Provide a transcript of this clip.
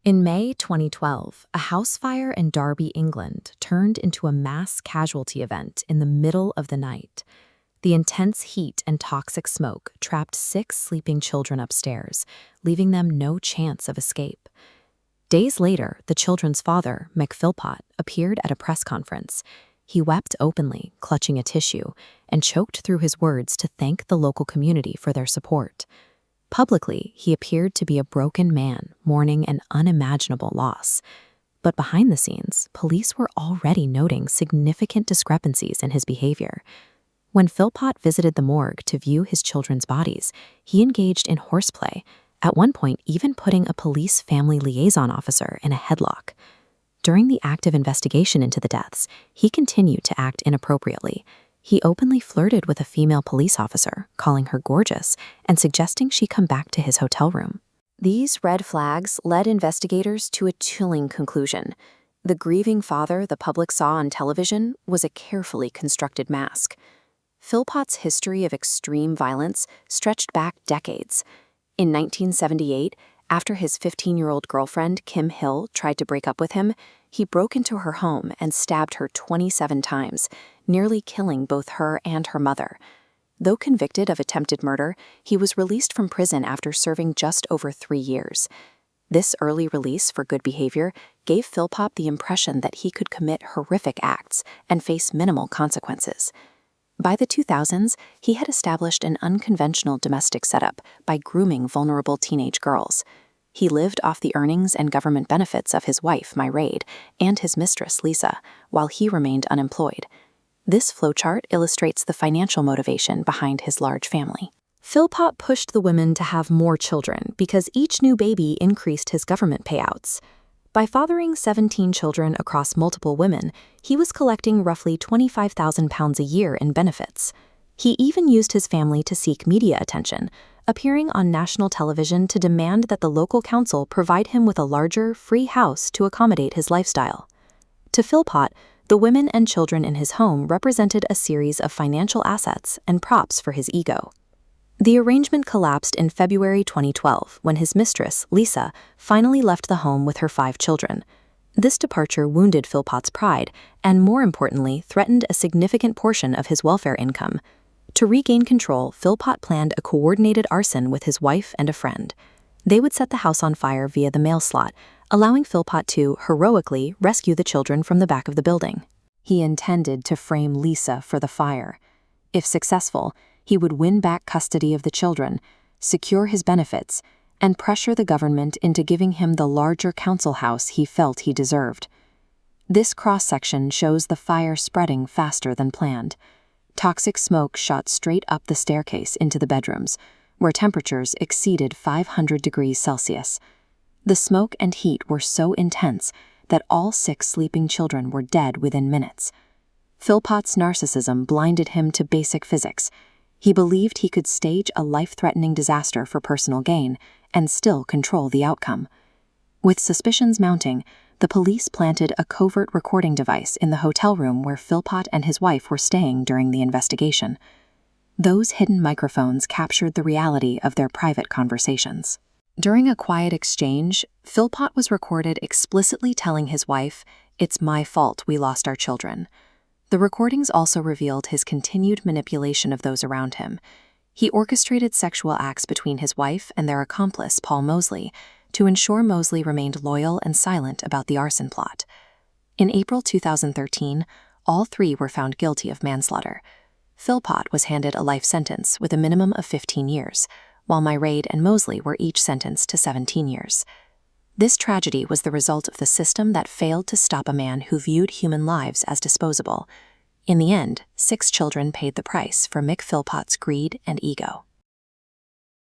In May 2012, a house fire in Derby, England, turned into a mass casualty event in the middle of the night. The intense heat and toxic smoke trapped 6 sleeping children upstairs, leaving them no chance of escape. Days later, the children's father, Mick Philpot, appeared at a press conference. He wept openly, clutching a tissue, and choked through his words to thank the local community for their support. Publicly, he appeared to be a broken man, mourning an unimaginable loss. But behind the scenes, police were already noting significant discrepancies in his behavior. When Philpot visited the morgue to view his children's bodies, he engaged in horseplay, at one point even putting a police family liaison officer in a headlock. During the active investigation into the deaths, he continued to act inappropriately. He openly flirted with a female police officer, calling her gorgeous and suggesting she come back to his hotel room. These red flags led investigators to a chilling conclusion. The grieving father the public saw on television was a carefully constructed mask. Philpot's history of extreme violence stretched back decades. In 1978, after his 15-year-old girlfriend, Kim Hill, tried to break up with him, he broke into her home and stabbed her 27 times, nearly killing both her and her mother. Though convicted of attempted murder, he was released from prison after serving just over 3 years. This early release for good behavior gave Philpot the impression that he could commit horrific acts and face minimal consequences. By the 2000s, he had established an unconventional domestic setup by grooming vulnerable teenage girls. He lived off the earnings and government benefits of his wife, Mairead, and his mistress, Lisa, while he remained unemployed. This flowchart illustrates the financial motivation behind his large family. Philpot pushed the women to have more children because each new baby increased his government payouts. By fathering 17 children across multiple women, he was collecting roughly £25,000 a year in benefits. He even used his family to seek media attention, appearing on national television to demand that the local council provide him with a larger, free house to accommodate his lifestyle. To Philpot, the women and children in his home represented a series of financial assets and props for his ego. The arrangement collapsed in February 2012 when his mistress, Lisa, finally left the home with her 5 children. This departure wounded Philpot's pride and, more importantly, threatened a significant portion of his welfare income. To regain control, Philpot planned a coordinated arson with his wife and a friend. They would set the house on fire via the mail slot, allowing Philpot to, heroically, rescue the children from the back of the building. He intended to frame Lisa for the fire. If successful, he would win back custody of the children, secure his benefits, and pressure the government into giving him the larger council house he felt he deserved. This cross-section shows the fire spreading faster than planned. Toxic smoke shot straight up the staircase into the bedrooms, where temperatures exceeded 500 degrees Celsius. The smoke and heat were so intense that all 6 sleeping children were dead within minutes. Philpot's narcissism blinded him to basic physics. He believed he could stage a life-threatening disaster for personal gain and still control the outcome. With suspicions mounting, the police planted a covert recording device in the hotel room where Philpot and his wife were staying during the investigation. Those hidden microphones captured the reality of their private conversations. During a quiet exchange, Philpot was recorded explicitly telling his wife, "It's my fault we lost our children." The recordings also revealed his continued manipulation of those around him. He orchestrated sexual acts between his wife and their accomplice, Paul Mosley, to ensure Mosley remained loyal and silent about the arson plot. In April 2013, all 3 were found guilty of manslaughter. Philpot was handed a life sentence with a minimum of 15 years, while Mairead and Mosley were each sentenced to 17 years. This tragedy was the result of the system that failed to stop a man who viewed human lives as disposable. In the end, 6 children paid the price for Mick Philpot's greed and ego.